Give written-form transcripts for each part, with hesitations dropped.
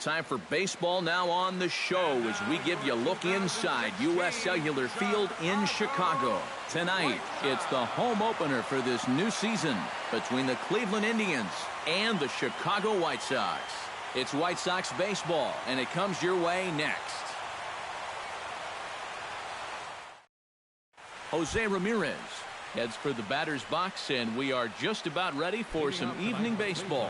Time for baseball now on the show as we give you a look inside U.S. Cellular Field in Chicago. Tonight, it's the home opener for this new season between the Cleveland Indians and the Chicago White Sox. It's White Sox baseball, and it comes your way next. Jose Ramirez heads for the batter's box, and we are just about ready for some evening baseball.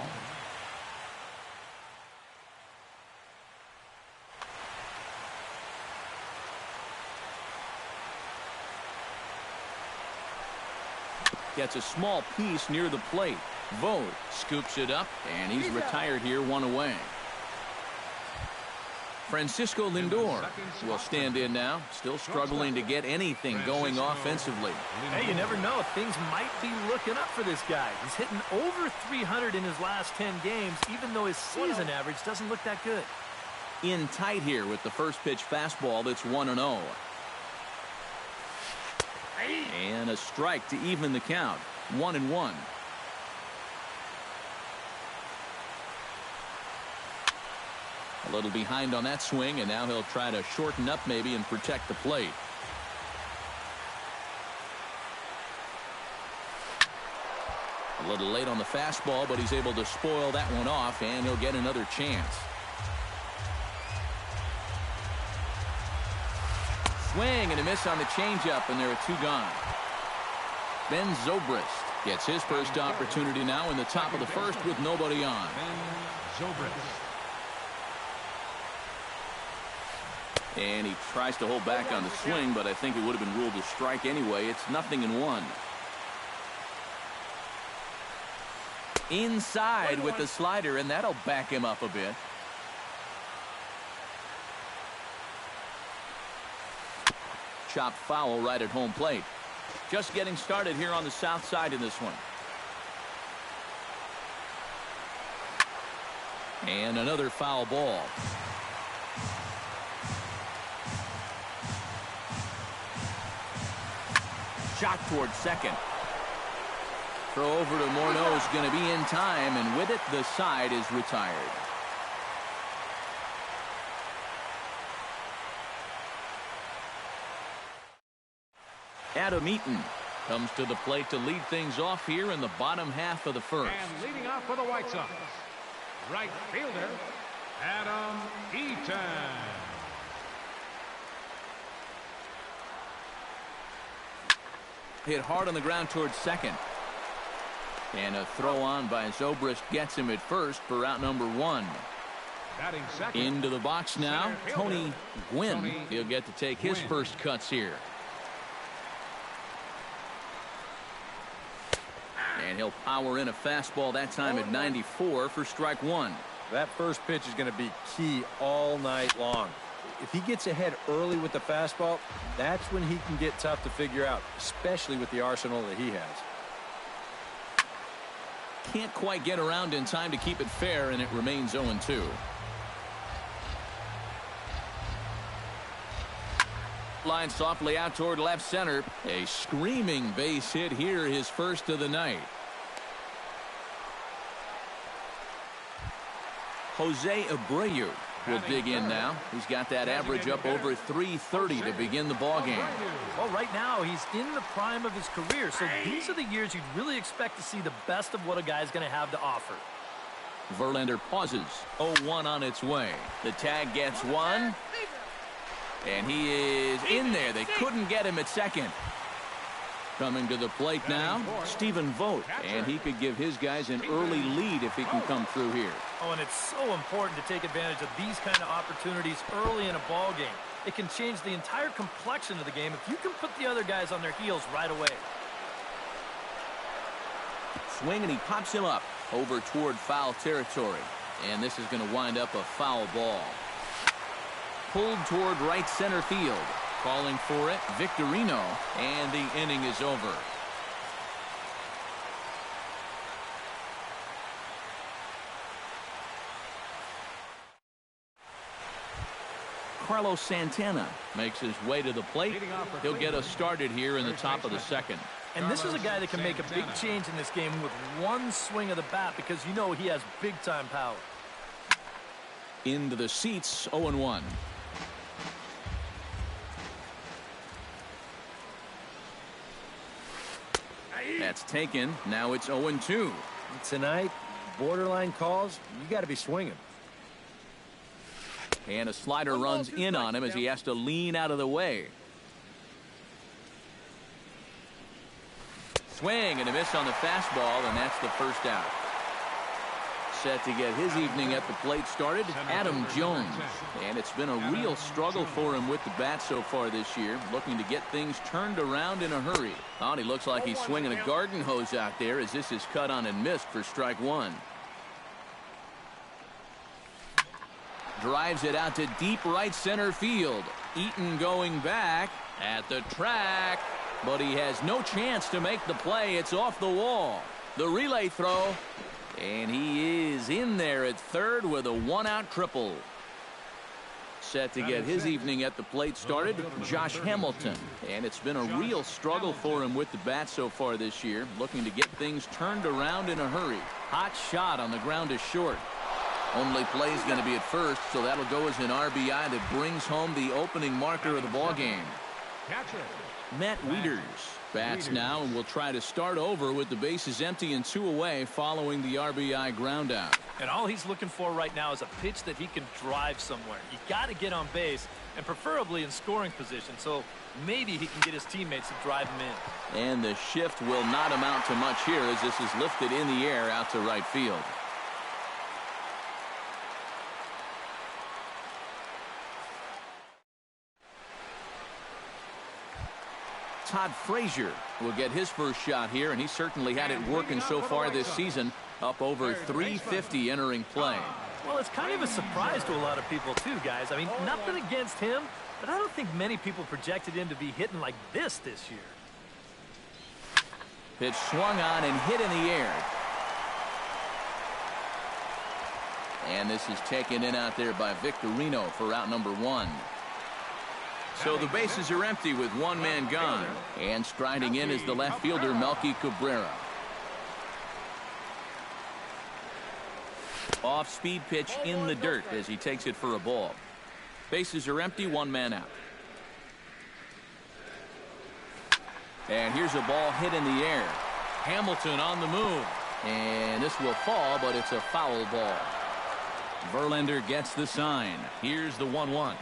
Gets a small piece near the plate. Vogt scoops it up, and he's retired here, one away. Francisco Lindor will stand in now, still struggling to get anything going offensively. Hey, you never know. Things might be looking up for this guy. He's hitting over 300 in his last 10 games, even though his season average doesn't look that good. In tight here with the first pitch fastball that's 1-0. And a strike to even the count. 1-1. A little behind on that swing, and now he'll try to shorten up maybe and protect the plate. A little late on the fastball, but he's able to spoil that one off, and he'll get another chance. Swing and a miss on the changeup, and there are two gone. Ben Zobrist gets his first opportunity now in the top of the first with nobody on. And he tries to hold back on the swing, but I think it would have been ruled a strike anyway. It's 0-1. Inside with the slider, and that'll back him up a bit. Chopped foul right at home plate. Just getting started here on the south side in this one. And another foul ball. Shot towards second. Throw over to Morneau is going to be in time, and with it, the side is retired. Adam Eaton comes to the plate to lead things off here in the bottom half of the first. And leading off for the White Sox, right fielder, Adam Eaton. Hit hard on the ground towards second. And a throw on by Zobrist gets him at first for out number 1. Into the box now, Tony Gwynn. He'll get to take his first cuts here. And he'll power in a fastball that time at 94 for strike 1. That first pitch is going to be key all night long. If he gets ahead early with the fastball, that's when he can get tough to figure out, especially with the arsenal that he has. Can't quite get around in time to keep it fair, and it remains 0-2. Line softly out toward left center. A screaming base hit here, his first of the night. Jose Abreu will dig in now. He's got that average up over 330 to begin the ballgame. Well, right now he's in the prime of his career, so these are the years you'd really expect to see the best of what a guy's going to have to offer. Verlander pauses. 0-1 on its way. The tag gets one. And he is in there. They couldn't get him at second. Coming to the plate now, Stephen Vogt. And he could give his guys an early lead if he can come through here. Oh, and it's so important to take advantage of these kind of opportunities early in a ball game. It can change the entire complexion of the game if you can put the other guys on their heels right away. Swing, and he pops him up over toward foul territory. And this is going to wind up a foul ball. Pulled toward right center field. Calling for it, Victorino, and the inning is over. Carlos Santana makes his way to the plate. He'll get us started here in the top of the second. And this is a guy that can make a big change in this game with one swing of the bat, because you know he has big-time power. Into the seats, 0-1. That's taken. Now it's 0-2. Tonight, borderline calls, you got to be swinging. And a slider runs in on him as he has to lean out of the way. Swing and a miss on the fastball, and that's the first out. Set to get his evening at the plate started, Adam Jones. And it's been a real struggle for him with the bat so far this year, looking to get things turned around in a hurry. Oh, he looks like he's swinging a garden hose out there as this is cut on and missed for strike one. Drives it out to deep right center field. Eaton going back at the track, but he has no chance to make the play. It's off the wall. The relay throw. And he is in there at third with a one-out triple. Set to get his evening at the plate started, Josh Hamilton. And it's been a real struggle for him with the bat so far this year, looking to get things turned around in a hurry. Hot shot on the ground to short. Only play is going to be at first, so that'll go as an RBI that brings home the opening marker of the ballgame. Matt Wieters bats now and will try to start over with the bases empty and 2 away following the RBI ground out. And all he's looking for right now is a pitch that he can drive somewhere. You got to get on base, and preferably in scoring position, so maybe he can get his teammates to drive him in. And the shift will not amount to much here as this is lifted in the air out to right field. Todd Frazier will get his first shot here, and he certainly had it working so far this season, up over 350 entering play. Well, it's kind of a surprise to a lot of people too, guys. I mean, nothing against him, but I don't think many people projected him to be hitting like this year. Pitch swung on and hit in the air. And this is taken in out there by Victorino for out number 1. So the bases are empty with one man gone. And striding in is the left fielder, Melky Cabrera. Off-speed pitch in the dirt as he takes it for a ball. Bases are empty, one man out. And here's a ball hit in the air. Hamilton on the move. And this will fall, but it's a foul ball. Verlander gets the sign. Here's the 1-1.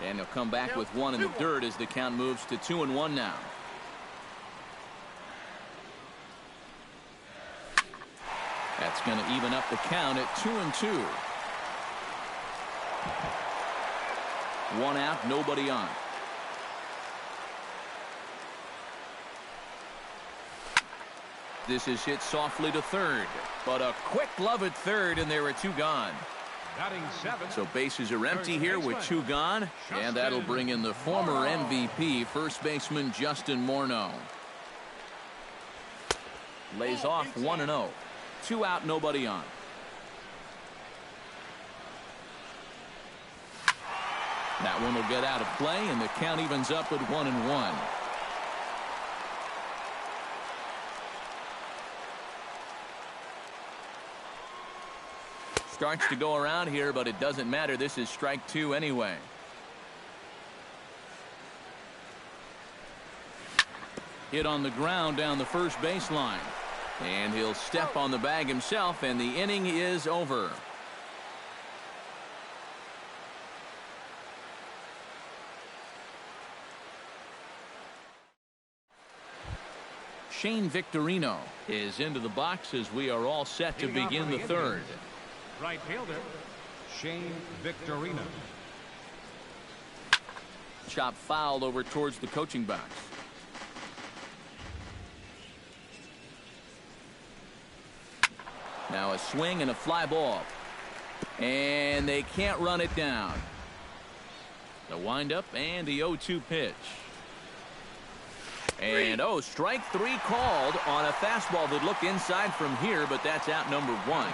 And he'll come back with one in the dirt as the count moves to 2-1 now. That's going to even up the count at 2-2. One out, nobody on. This is hit softly to third, but a quick glove at third, and there are 2 gone. So bases are empty here with 2 gone, and that'll bring in the former MVP, first baseman Justin Morneau. Lays off 1-0. 2 out, nobody on. That one will get out of play, and the count evens up at 1-1. Starts to go around here, but it doesn't matter. This is strike 2 anyway. Hit on the ground down the first baseline. And he'll step on the bag himself, and the inning is over. Shane Victorino is into the box as we are all set to begin the third. Right fielder, Shane Victorino. Chop fouled over towards the coaching box. Now a swing and a fly ball. And they can't run it down. The windup and the 0-2 pitch. And strike 3 called on a fastball that looked inside from here, but that's out number 1.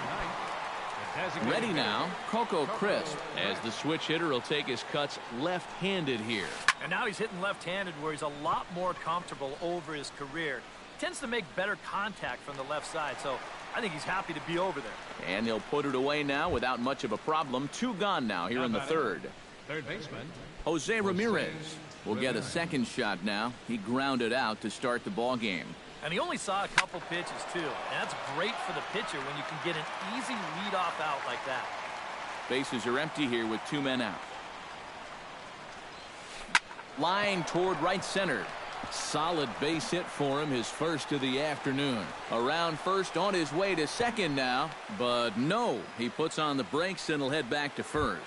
Ready now, Coco Crisp, as the switch hitter will take his cuts left-handed here. And now he's hitting left-handed where he's a lot more comfortable over his career. Tends to make better contact from the left side, so I think he's happy to be over there. And he'll put it away now without much of a problem. 2 gone now here in the third. Third baseman, Jose Ramirez will get a second shot now. He grounded out to start the ball game. And he only saw a couple pitches, too. And that's great for the pitcher when you can get an easy leadoff out like that. Bases are empty here with 2 men out. Line toward right center. Solid base hit for him, his first of the afternoon. Around first, on his way to second now. But no, he puts on the brakes and will head back to first.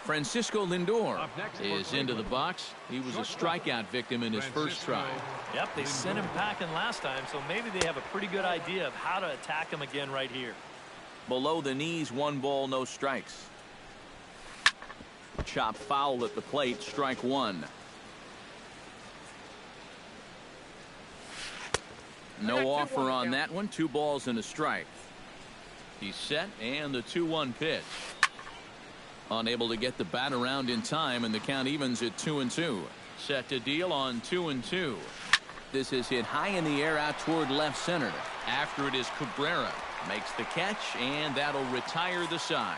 Francisco Lindor is into the box. He was a strikeout victim in his first try. Yep, they sent him packing last time, so maybe they have a pretty good idea of how to attack him again right here. Below the knees, 1 ball, no strikes. Chop foul at the plate, strike 1. No offer on that one. 2 balls and a strike. He's set, and the 2-1 pitch. Unable to get the bat around in time, and the count evens at 2-2. Set to deal on 2-2. This is hit high in the air out toward left center. After it is Cabrera. Makes the catch, and that'll retire the side.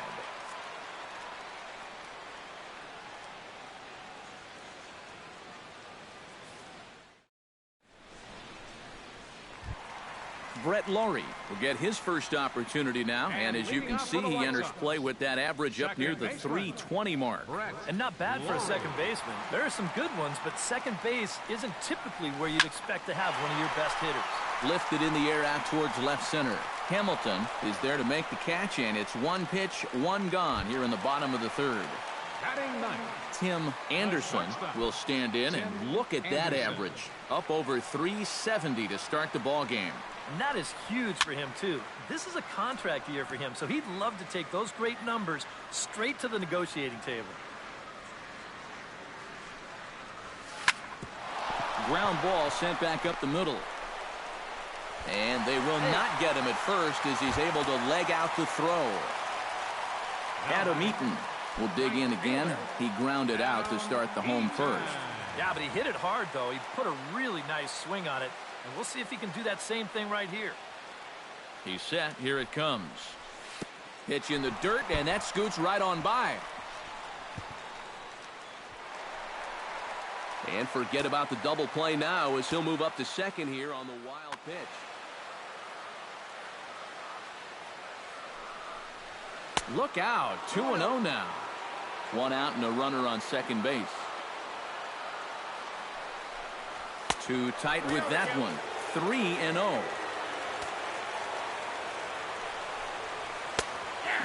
Brett Laurie will get his first opportunity now, and as you can see, he enters play with that average up near the 320 mark. And not bad for a second baseman. There are some good ones, but second base isn't typically where you'd expect to have one of your best hitters. Lifted in the air out towards left center. Hamilton is there to make the catch, and it's 1 pitch, 1 gone here in the bottom of the third. Tim Anderson will stand in, and look at that average. Up over 370 to start the ball game. And that is huge for him, too. This is a contract year for him, so he'd love to take those great numbers straight to the negotiating table. Ground ball sent back up the middle. And they will not get him at first as he's able to leg out the throw. Adam Eaton will dig in again. He grounded out to start the home first. Yeah, but he hit it hard, though. He put a really nice swing on it. And we'll see if he can do that same thing right here. He's set. Here it comes. Pitch in the dirt, and that scoots right on by. And forget about the double play now as he'll move up to second here on the wild pitch. Look out. 2-0 now. 1 out and a runner on second base. Too tight with that one. 3-0.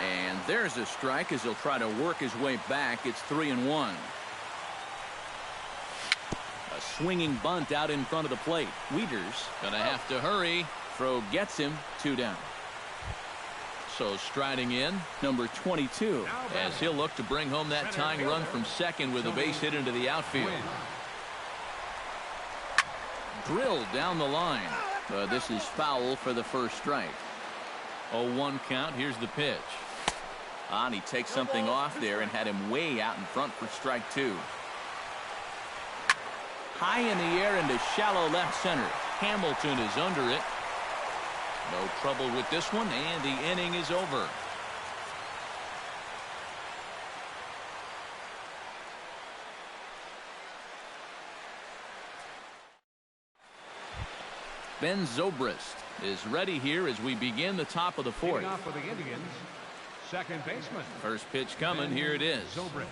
And there's a strike as he'll try to work his way back. It's 3-1. A swinging bunt out in front of the plate. Wieters gonna have to hurry. Throw gets him. 2 down. So striding in, number 22, as he'll look to bring home that tying run from second with a base hit into the outfield. Drilled down the line. This is foul for the first strike. 0-1 count. Here's the pitch. And he takes something off there and had him way out in front for strike 2. High in the air into shallow left center. Hamilton is under it. No trouble with this one, and the inning is over. Ben Zobrist is ready here as we begin the top of the fourth. Off for the Indians, second baseman. First pitch coming. Here it is. Zobrist.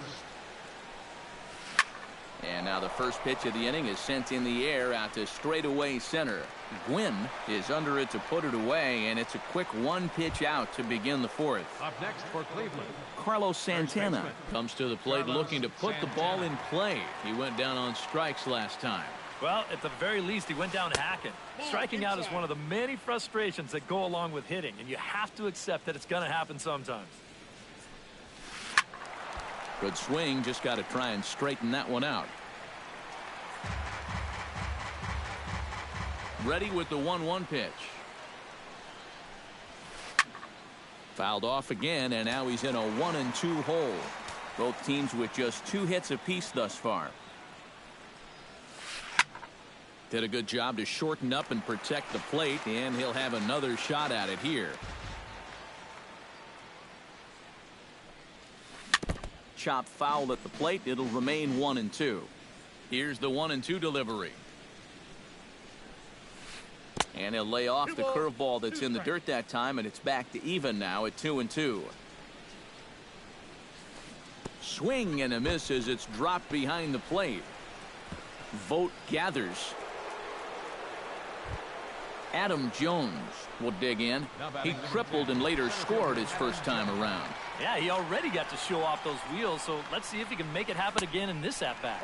And now the first pitch of the inning is sent in the air out to straightaway center. Gwynn is under it to put it away, and it's a quick 1 pitch out to begin the fourth. Up next for Cleveland, Carlos Santana comes to the plate looking to put the ball in play. He went down on strikes last time. Well, at the very least, he went down hacking. Striking out is one of the many frustrations that go along with hitting, and you have to accept that it's going to happen sometimes. Good swing, just got to try and straighten that one out. Ready with the 1-1 pitch. Fouled off again, and now he's in a 1-2 hole. Both teams with just 2 hits apiece thus far. Did a good job to shorten up and protect the plate, and he'll have another shot at it here. Chop foul at the plate. It'll remain 1-2. Here's the 1-2 delivery. And he'll lay off the curveball that's in the dirt that time, and it's back to even now at 2-2. Swing and a miss as it's dropped behind the plate. Vogt gathers. Adam Jones will dig in. He crippled and later scored his first time around. Yeah, he already got to show off those wheels, so let's see if he can make it happen again in this at-bat.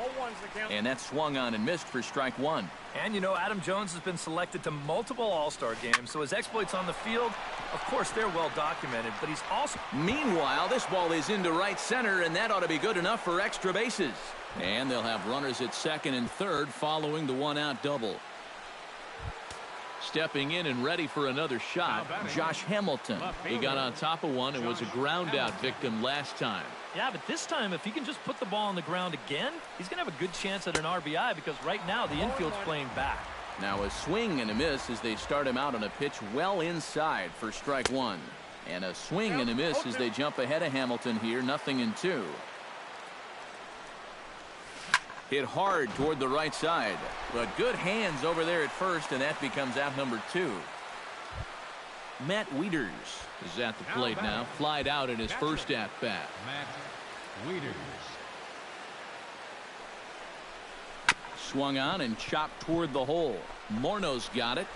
And that swung on and missed for strike one. And, you know, Adam Jones has been selected to multiple All-Star games, so his exploits on the field, of course, they're well documented, but he's also... Meanwhile, this ball is into right center, and that ought to be good enough for extra bases. And they'll have runners at second and third following the one-out double. Stepping in and ready for another shot, Josh Hamilton. He got on top of one and was a ground-out victim last time. Yeah, but this time, if he can just put the ball on the ground again, he's going to have a good chance at an RBI because right now the infield's playing back. Now a swing and a miss as they start him out on a pitch well inside for strike one. And a swing and a miss as they jump ahead of Hamilton here, 0-2. Hit hard toward the right side, but good hands over there at first, and that becomes out number 2. Matt Wieters is at the plate now, flied out in his first at-bat. Matt Wieters. Swung on and chopped toward the hole. Morno's got it.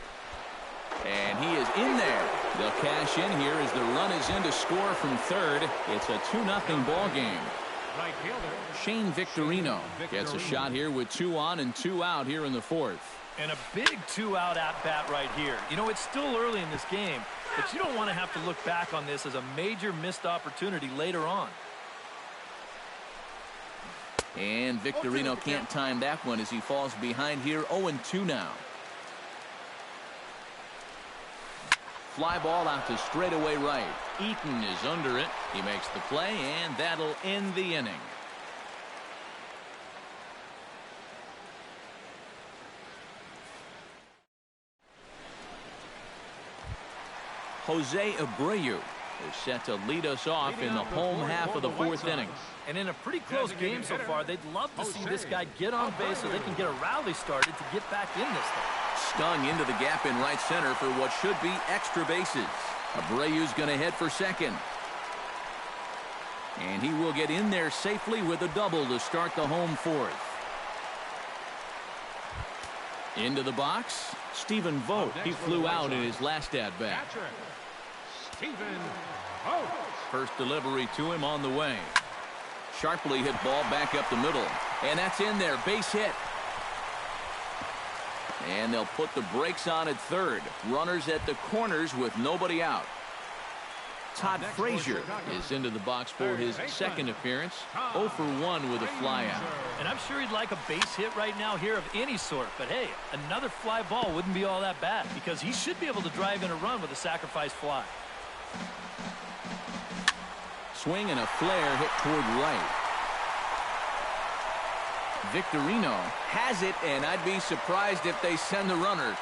And he is in there. They'll cash in here as the run is in to score from third. It's a 2-0 ball game. Right fielder. Shane Victorino gets a shot here with 2 on and 2 out here in the fourth. And a big 2-out at-bat right here. You know, it's still early in this game, but you don't want to have to look back on this as a major missed opportunity later on. And Victorino can't time that one as he falls behind here. 0-2 now. Fly ball out to straightaway right. Eaton is under it. He makes the play, and that'll end the inning. Jose Abreu is set to lead us off in the home half of the fourth inning. And in a pretty close game so far, they'd love to see this guy get on base so they can get a rally started to get back in this thing. Stung into the gap in right center for what should be extra bases. Abreu's going to head for second. And he will get in there safely with a double to start the home fourth. Into the box, Stephen Vogt. He flew out in his last at-bat. Stephen Vogt. First delivery to him on the way. Sharply hit ball back up the middle. And that's in there. Base hit. And they'll put the brakes on at third. Runners at the corners with nobody out. Todd Frazier is into the box for his second appearance. 0 for 1 with a fly out. And I'm sure he'd like a base hit right now here of any sort. But hey, another fly ball wouldn't be all that bad because he should be able to drive in a run with a sacrifice fly. Swing and a flare hit toward right. Victorino has it, and I'd be surprised if they send the runner.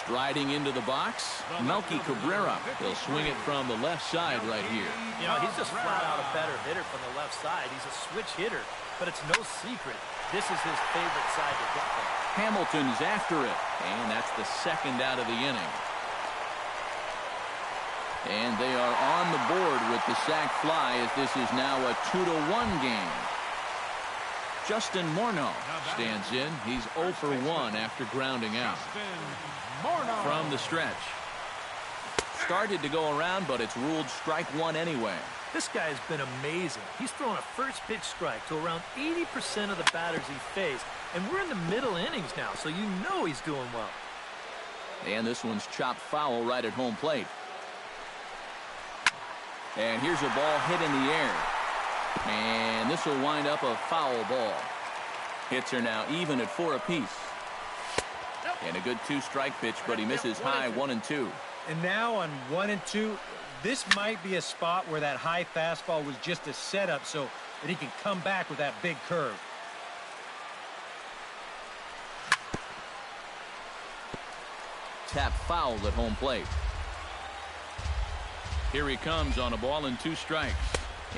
Striding into the box, Melky Cabrera. He'll swing it from the left side right here. You know, he's just flat out a better hitter from the left side. He's a switch hitter, but it's no secret this is his favorite side to hit from. Hamilton's after it, and that's the second out of the inning. And they are on the board with the sac fly as this is now a 2-1 game. Justin Morneau stands in. He's 0 for 1 after grounding out. From the stretch. Started to go around, but it's ruled strike one anyway. This guy has been amazing. He's thrown a first pitch strike to around 80% of the batters he faced. And we're in the middle innings now, so you know he's doing well. And this one's chopped foul right at home plate. And here's a ball hit in the air. And this will wind up a foul ball. Hits are now even at 4 apiece. And a good 2-strike pitch, but he misses high 1-2. And now on 1-2, This might be a spot where that high fastball was just a setup so that he can come back with that big curve. Tap foul at home plate. Here he comes on a ball and 2 strikes.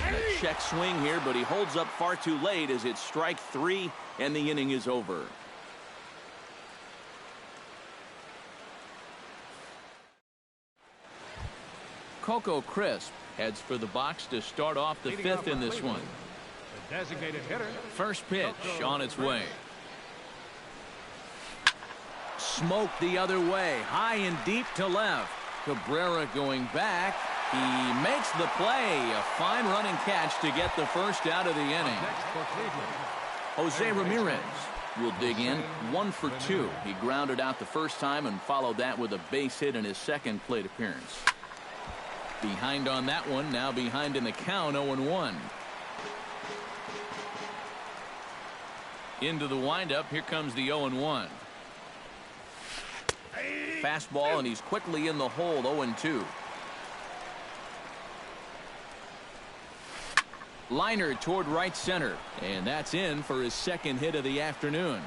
And a check swing here, but he holds up far too late as it's strike 3 and the inning is over. Coco Crisp heads for the box to start off the 5th in this one. The designated hitter. First pitch on its way. Smoked the other way, high and deep to left. Cabrera going back. He makes the play. A fine running catch to get the first out of the inning. Jose Ramirez will dig in. 1 for 2. He grounded out the first time and followed that with a base hit in his second plate appearance. Behind on that one, now behind in the count, 0-1. Into the windup, here comes the 0-1. Fastball, and he's quickly in the hole, 0-2. Liner toward right center, and that's in for his second hit of the afternoon.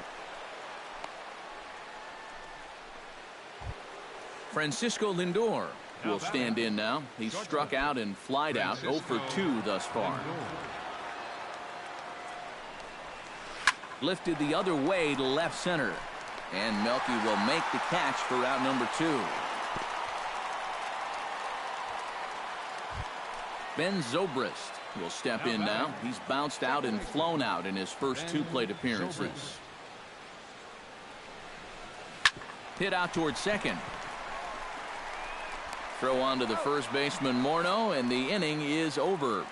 Francisco Lindor will stand in now. He's struck out and flied out, 0 for 2 thus far. Lifted the other way to left center. And Melky will make the catch for out number 2. Ben Zobrist will step in now. He's bounced out and flown out in his first 2 plate appearances. Hit out toward second. Throw on to the first baseman Morneau, and the inning is over.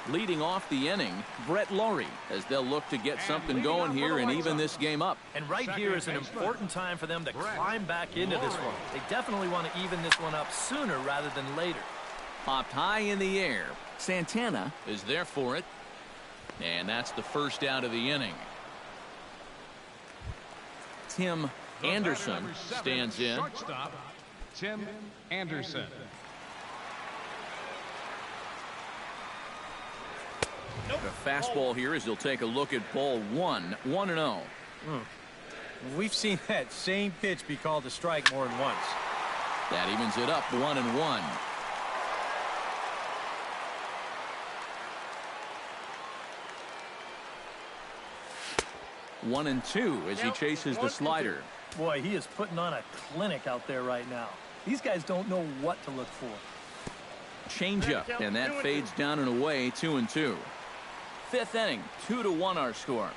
Leading off the inning, Brett Lawrie, as they'll look to get something going here and even this game up. And right here is an important time for them to climb back into this one. They definitely want to even this one up sooner rather than later. Popped high in the air. Santana is there for it. And that's the first out of the inning. Tim Anderson stands in. Shortstop, Tim Anderson. The fastball here as he'll take a look at ball 1, 1-0. We've seen that same pitch be called a strike more than once. That evens it up, 1-1. One and two as he chases the slider. Boy, he is putting on a clinic out there right now. These guys don't know what to look for. Changeup, and that fades down and away, 2-2. 5th inning, 2-1 our score.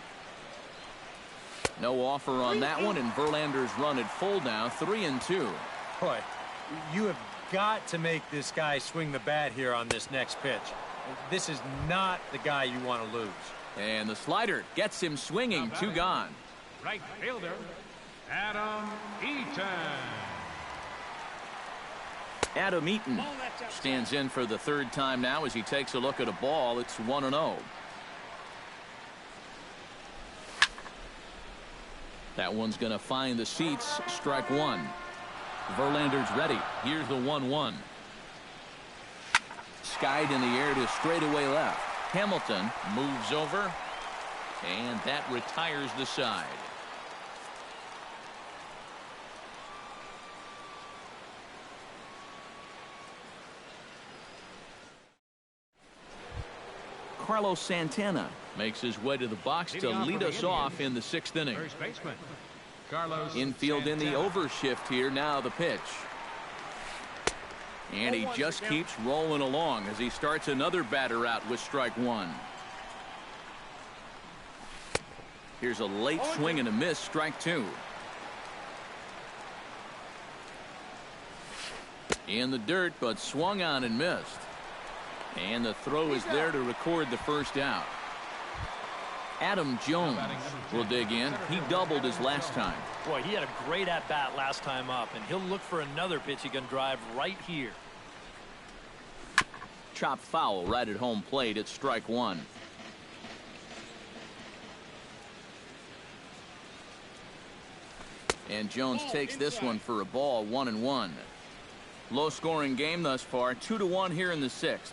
No offer on that one, and Verlander's run at full now, 3-2. Boy, you have got to make this guy swing the bat here on this next pitch. This is not the guy you want to lose. And the slider gets him swinging, 2 gone. Right fielder, Adam Eaton. Adam Eaton stands in for the 3rd time now as he takes a look at a ball. It's 1-0. That one's going to find the seats. Strike 1. Verlander's ready. Here's the 1-1. Skied in the air to straightaway left. Hamilton moves over, and that retires the side. Carlos Santana makes his way to the box to lead us off in the 6th inning. First baseman, Carlos Infield in the Santana. overshift here. Now the pitch. And he just keeps rolling along as he starts another batter out with strike 1. Here's a late swing and a miss, strike 2. In the dirt, but swung on and missed. And the throw is there to record the first out. Adam Jones will dig in. He doubled his last time. Boy, he had a great at-bat last time up, and he'll look for another pitch he can drive right here. Chop foul right at home plate at strike 1. And Jones takes this one for a ball, 1-1. Low-scoring game thus far, 2-1 here in the 6th.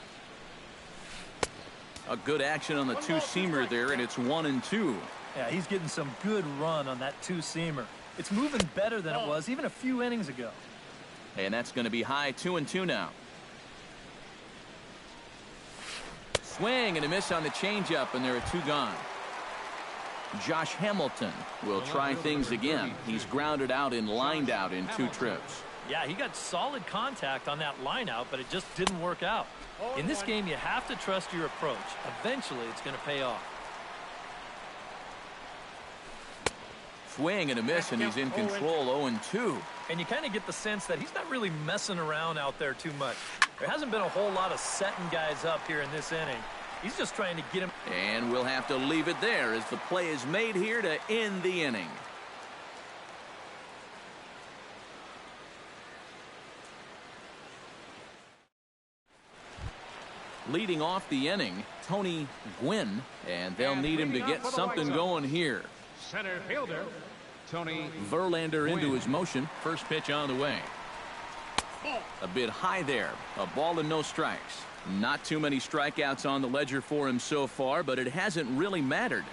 A good action on the two-seamer there, and it's 1-2. Yeah, he's getting some good run on that two-seamer. It's moving better than it was even a few innings ago. And that's going to be high, 2-2 now. Swing and a miss on the changeup, and there are 2 gone. Josh Hamilton will try things again. He's grounded out and lined out in 2 trips. Yeah, he got solid contact on that line out, but it just didn't work out. In this game, you have to trust your approach. Eventually, it's going to pay off. Swing and a miss, and he's in control, 0-2. And you kind of get the sense that he's not really messing around out there too much. There hasn't been a whole lot of setting guys up here in this inning. He's just trying to get him. And we'll have to leave it there as the play is made here to end the inning. Leading off the inning, Tony Gwynn, and they'll need him to get something going here. Center fielder, Tony Verlander into his motion. First pitch on the way. A bit high there. A ball and no strikes. Not too many strikeouts on the ledger for him so far, but it hasn't really mattered.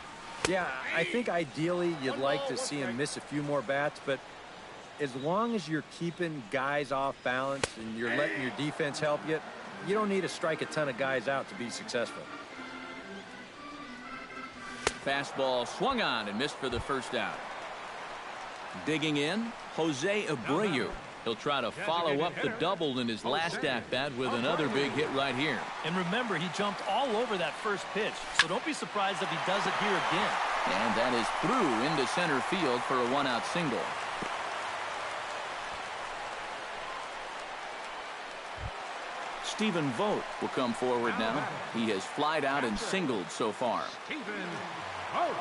Yeah, I think ideally you'd like to see him miss a few more bats, but as long as you're keeping guys off balance and you're letting your defense help you, you don't need to strike a ton of guys out to be successful. Fastball swung on and missed for the first out. Digging in, Jose Abreu. He'll try to follow up the double in his last at-bat with another big hit right here. And remember, he jumped all over that first pitch, so don't be surprised if he does it here again. And that is through into center field for a 1-out single. Stephen Vogt will come forward now. He has flied out and singled so far. Stephen Vogt.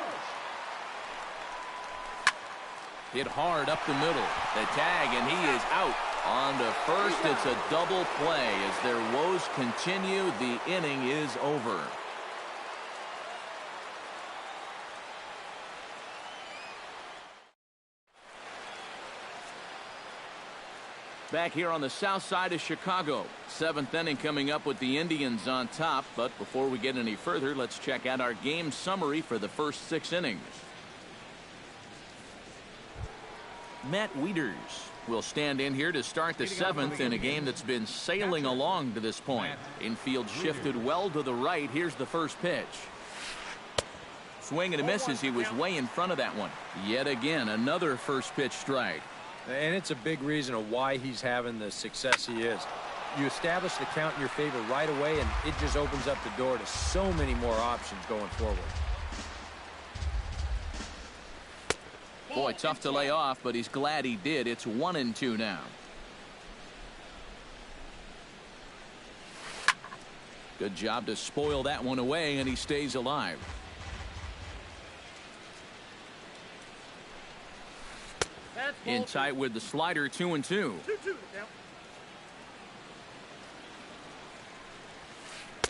Hit hard up the middle. The tag, and he is out. On to first, it's a double play. As their woes continue, the inning is over. Back here on the south side of Chicago. 7th inning coming up with the Indians on top. But before we get any further, let's check out our game summary for the first 6 innings. Matt Wieters will stand in here to start the 7th in a game that's been sailing along to this point. Infield shifted well to the right. Here's the first pitch. Swing and a miss as he was way in front of that one. Yet again, another first pitch strike. And it's a big reason of why he's having the success he is. You establish the count in your favor right away, and it just opens up the door to so many more options going forward. Boy, tough to lay off, but he's glad he did. It's 1-2 now. Good job to spoil that one away, and he stays alive. In tight with the slider, 2-2.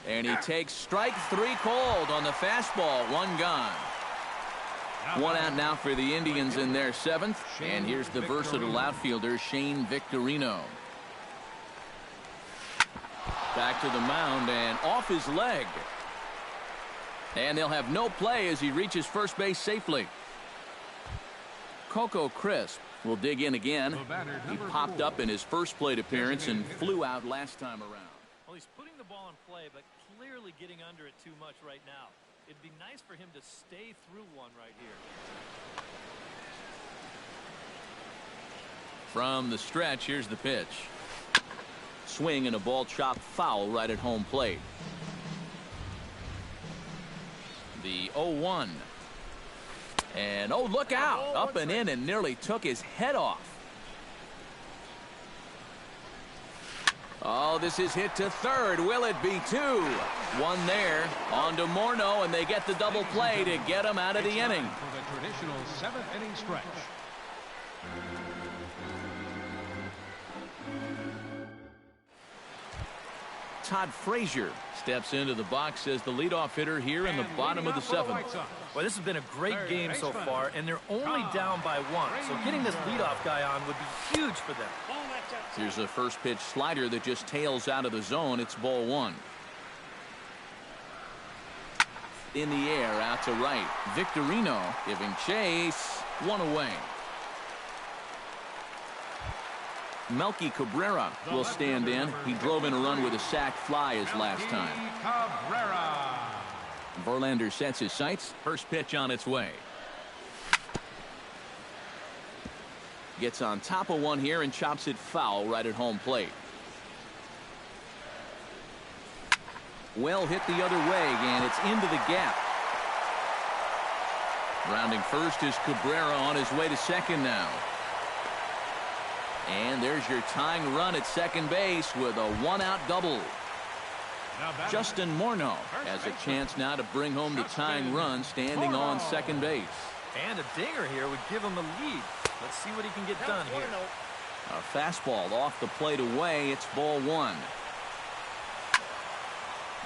And he takes strike 3 cold on the fastball. 1 gone. 1 out now for the Indians in their 7th. And here's the versatile outfielder, Shane Victorino. Back to the mound and off his leg. And they'll have no play as he reaches first base safely. Coco Crisp will dig in again. He popped up in his first plate appearance and flew out last time around. Well, he's putting the ball in play, but clearly getting under it too much right now. It'd be nice for him to stay through one right here. From the stretch, here's the pitch. Swing and a ball chopped foul right at home plate. The 0-1. And oh, look out. Up and in and nearly took his head off. Oh, this is hit to third. Will it be 2? 1 there. On to Morneau, and they get the double play to get him out of the inning. For the traditional 7th inning stretch. Todd Frazier steps into the box as the leadoff hitter here in the bottom of the seventh. Well, this has been a great game so far, and they're only down by 1. So getting this leadoff guy on would be huge for them. Here's a first pitch slider that just tails out of the zone. It's ball 1. In the air, out to right. Victorino giving chase. 1 away. Melky Cabrera will stand in. He drove in a run with a sac fly his last time. Verlander sets his sights. First pitch on its way. Gets on top of one here and chops it foul right at home plate. Well hit the other way, and it's into the gap. Rounding first is Cabrera on his way to second now. And there's your tying run at second base with a 1-out double. Justin Morneau has a chance now to bring home the tying run standing on second base. And a dinger here would give him the lead. Let's see what he can get done here. A fastball off the plate away. It's ball 1.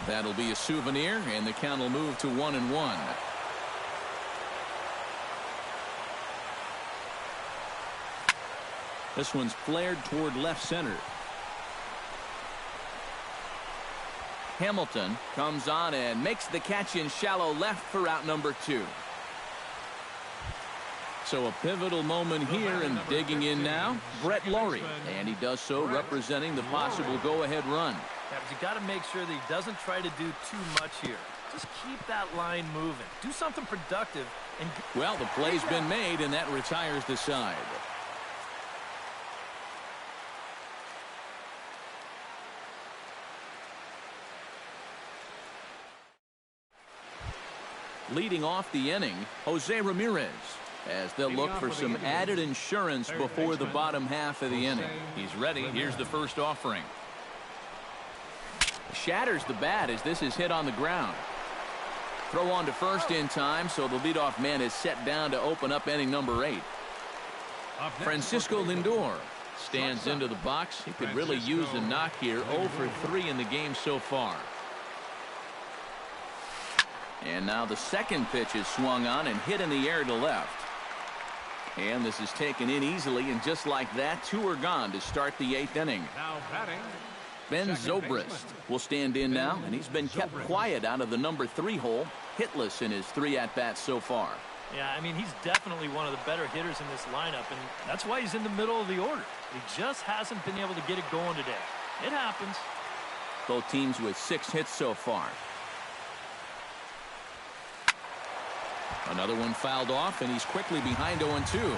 That'll be a souvenir, and the count will move to 1-1. This one's flared toward left center. Hamilton comes on and makes the catch in shallow left for out number 2. So a pivotal moment here, and digging in now, Brett Laurie. And he does so representing the possible go-ahead run. Yeah, but you got to make sure that he doesn't try to do too much here. Just keep that line moving. Do something productive. And well, the play's been made, and that retires the side. Leading off the inning, Jose Ramirez, as they'll look for some added insurance before the bottom half of the inning. He's ready. Here's the first offering. Shatters the bat as this is hit on the ground. Throw on to first in time, so the leadoff man is set down to open up inning number 8. Francisco Lindor stands into the box. He could really use a knock here. 0 for 3 in the game so far. And now the second pitch is swung on and hit in the air to left. And this is taken in easily, and just like that, 2 are gone to start the 8th inning. Now batting, Ben Zobrist will stand in now, and he's been kept quiet out of the number 3 hole, hitless in his 3 at-bats so far. Yeah, I mean, he's definitely one of the better hitters in this lineup, and that's why he's in the middle of the order. He just hasn't been able to get it going today. It happens. Both teams with 6 hits so far. Another one fouled off, and he's quickly behind 0-2.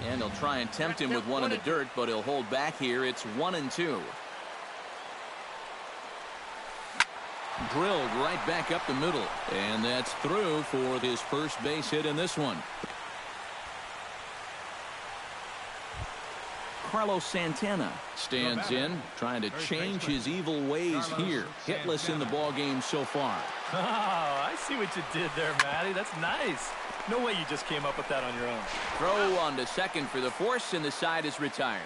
And he'll try and tempt him with one in the dirt, but he'll hold back here. It's 1-2. Drilled right back up the middle, and that's through for his first base hit in this one. Carlos Santana stands in, trying to change his evil ways here. Hitless in the ball game so far. Oh, I see what you did there, Matty. That's nice. No way you just came up with that on your own. Throw on to second for the force, and the side is retired.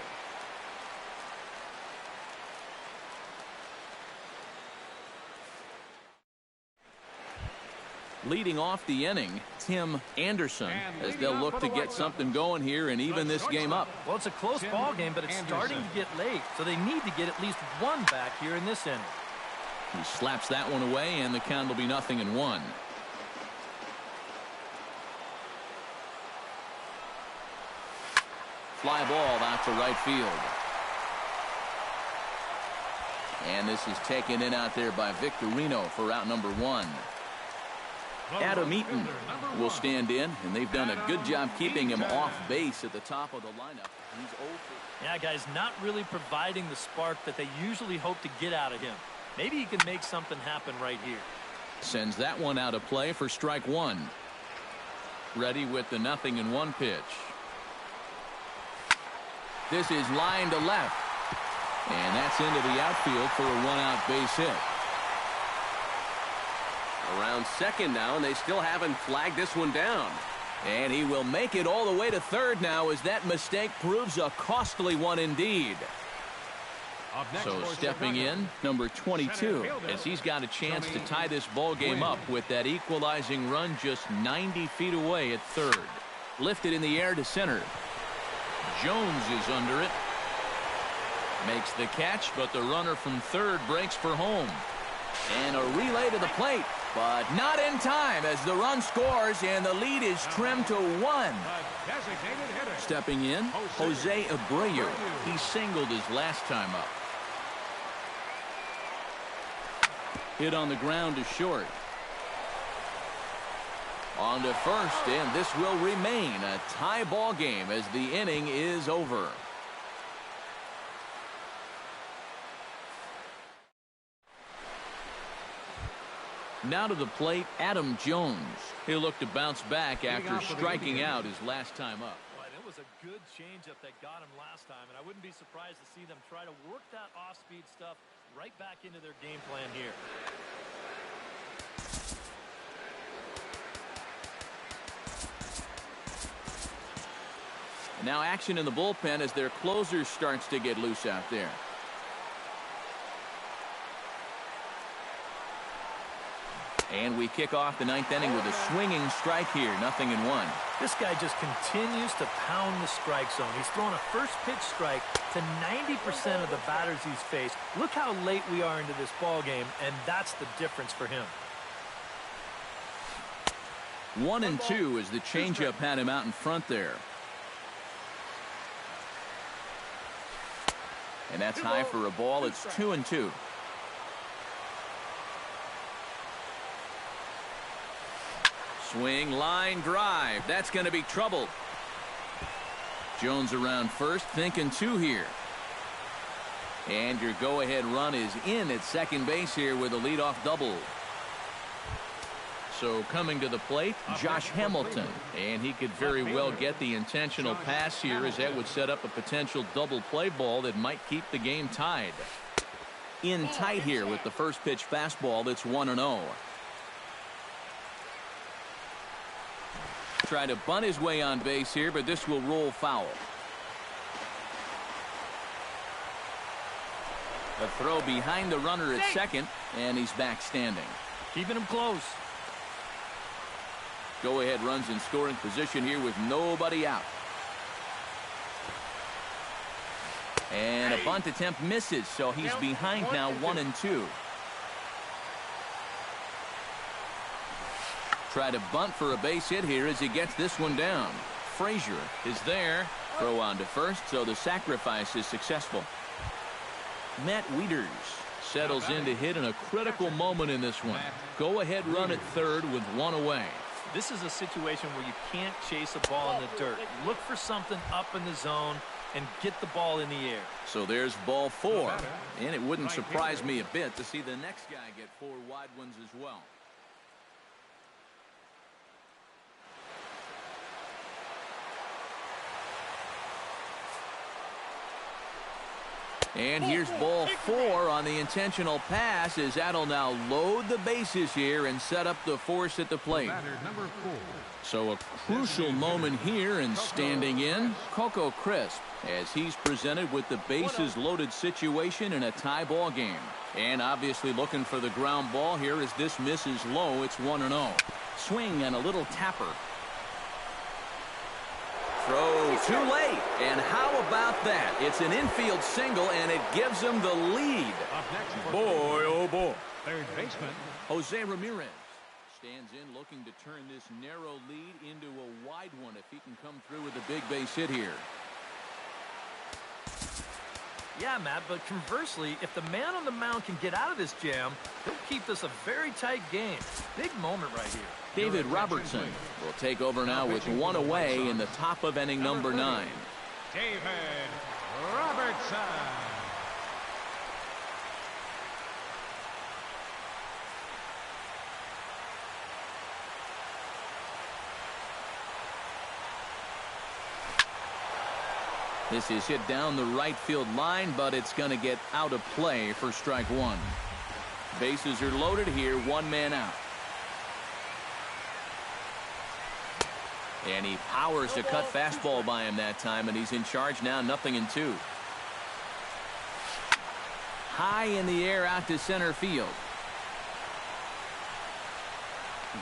Leading off the inning, Tim Anderson, as they'll look to get something going here and even this game up. Well, it's a close ball game, but it's starting to get late, so they need to get at least 1 back here in this inning. He slaps that one away, and the count will be 0-1. Fly ball out to right field. And this is taken in out there by Victorino for out number 1. Adam Eaton will stand in, and they've done a good job keeping him off base at the top of the lineup. He's 0 for... Yeah, guys, not really providing the spark that they usually hope to get out of him. Maybe he can make something happen right here. Sends that one out of play for strike 1. Ready with the 0-1 pitch. This is line to left. And that's into the outfield for a 1-out base hit. Around second now, and they still haven't flagged this one down. And he will make it all the way to third now as that mistake proves a costly one indeed. So stepping in, number 22, as he's got a chance to tie this ball game up with that equalizing run just 90 feet away at third. Lifted in the air to center. Jones is under it. Makes the catch, but the runner from third breaks for home. And a relay to the plate, but not in time as the run scores and the lead is trimmed to 1. Stepping in, Jose Abreu. He singled his last time up. Hit on the ground to short. On to first, and this will remain a tie ball game as the inning is over. Now to the plate, Adam Jones. He'll look to bounce back after striking out his last time up. It was a good changeup that got him last time, and I wouldn't be surprised to see them try to work that off-speed stuff right back into their game plan here. And now action in the bullpen as their closer starts to get loose out there. And we kick off the ninth inning with a swinging strike here. 0-1. This guy just continues to pound the strike zone. He's thrown a first pitch strike to 90% of the batters he's faced. Look how late we are into this ball game, and that's the difference for him. 1-2 as the changeup had him out in front there. And that's high for a ball. It's 2-2. Swing, line, drive. That's going to be trouble. Jones around first, thinking 2 here. And your go-ahead run is in at second base here with a leadoff double. So coming to the plate, Josh Hamilton. And he could very well get the intentional pass here as that would set up a potential double play ball that might keep the game tied. In tight here with the first pitch fastball that's 1-0. Try to bunt his way on base here, but this will roll foul. A throw behind the runner at second, and he's back standing. Keeping him close. Go ahead runs in scoring position here with nobody out. And a bunt attempt misses, so he's behind now 1-2. Try to bunt for a base hit here as he gets this one down. Frazier is there. Throw on to first, so the sacrifice is successful. Matt Wieters settles in to hit in a critical moment in this one. Go ahead run at third with 1 away. This is a situation where you can't chase a ball in the dirt. Look for something up in the zone and get the ball in the air. So there's ball 4. And it wouldn't surprise me a bit to see the next guy get 4 wide ones as well. And here's ball 4 on the intentional pass as that'll now load the bases here and set up the force at the plate. So a crucial moment here, and standing in, Coco Crisp, as he's presented with the bases loaded situation in a tie ball game. And obviously looking for the ground ball here as this misses low. It's 1-0. Swing and a little tapper. Throw too late, and how about that? It's an infield single, and it gives them the lead. Boy, oh boy. Third baseman Jose Ramirez stands in looking to turn this narrow lead into a wide one if he can come through with a big base hit here. Yeah, Matt, but conversely, if the man on the mound can get out of this jam, he'll keep this a very tight game. Big moment right here. David Robertson will take over now with 1 away in the top of inning number 9. David Robertson. This is hit down the right field line, but it's going to get out of play for strike 1. Bases are loaded here, 1 man out. And he powers a cut fastball by him that time, and he's in charge now, 0-2. High in the air out to center field.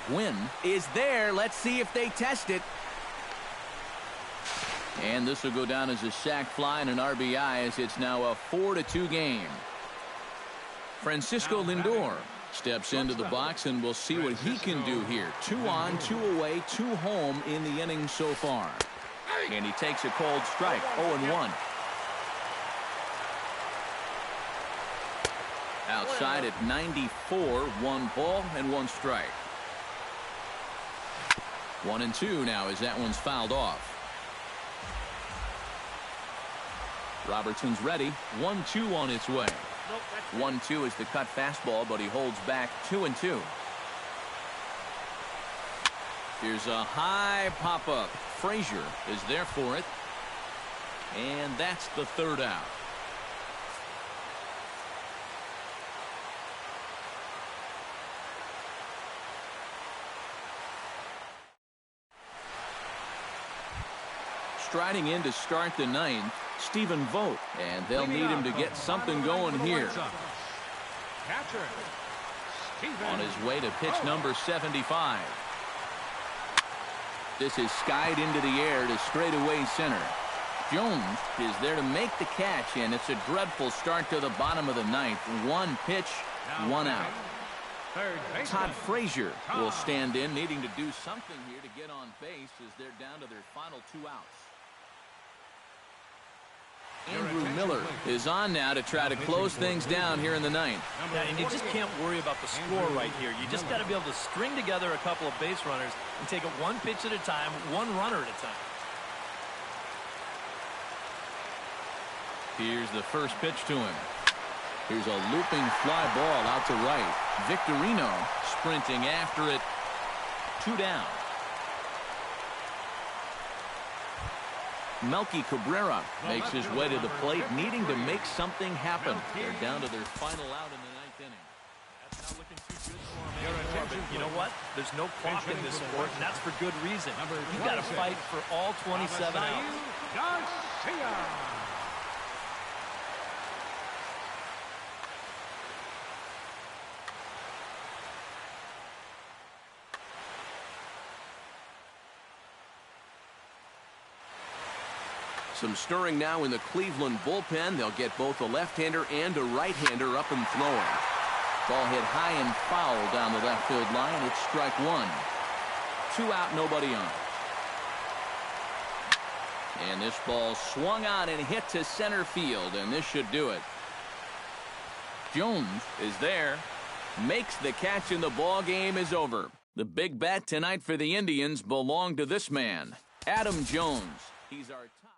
Gwynn is there. Let's see if they test it. And this will go down as a sac fly and an RBI, as it's now a 4-2 game. Francisco Lindor steps into the box, and we'll see what he can do here. 2 on, 2 away, 2 home in the inning so far. And he takes a cold strike, 0-1. Outside at 94, 1 ball and 1 strike. 1-2 now as that one's fouled off. Robertson's ready. 1-2 on its way. 1-2 is the cut fastball, but he holds back. 2-2. Here's a high pop-up. Frazier is there for it. And that's the 3rd out. Striding in to start the 9th, Stephen Vogt, and they'll need him to get something going here. On his way to pitch number 75. This is skied into the air to straightaway center. Jones is there to make the catch, and it's a dreadful start to the bottom of the 9th. 1 pitch, 1 out. Todd Frazier will stand in, needing to do something here to get on base as they're down to their final 2 outs. Andrew Miller is on now to try to close things down here in the 9th. Yeah, and you just can't worry about the score right here. You just got to be able to string together a couple of base runners and take it 1 pitch at a time, 1 runner at a time. Here's the first pitch to him. Here's a looping fly ball out to right. Victorino sprinting after it. 2 down. Melky Cabrera makes his way to the plate, needing to make something happen. They're down to their final out in the 9th inning. That's not looking too good for him anymore, but you know what? There's no clock in this sport, and that's for good reason. You've got to fight for all 27 outs. Some stirring now in the Cleveland bullpen. They'll get both a left-hander and a right-hander up and throwing. Ball hit high and foul down the left field line. It's strike 1. 2 out, nobody on. And this ball swung on and hit to center field, and this should do it. Jones is there, makes the catch, and the ball game is over. The big bet tonight for the Indians belonged to this man, Adam Jones. He's our top.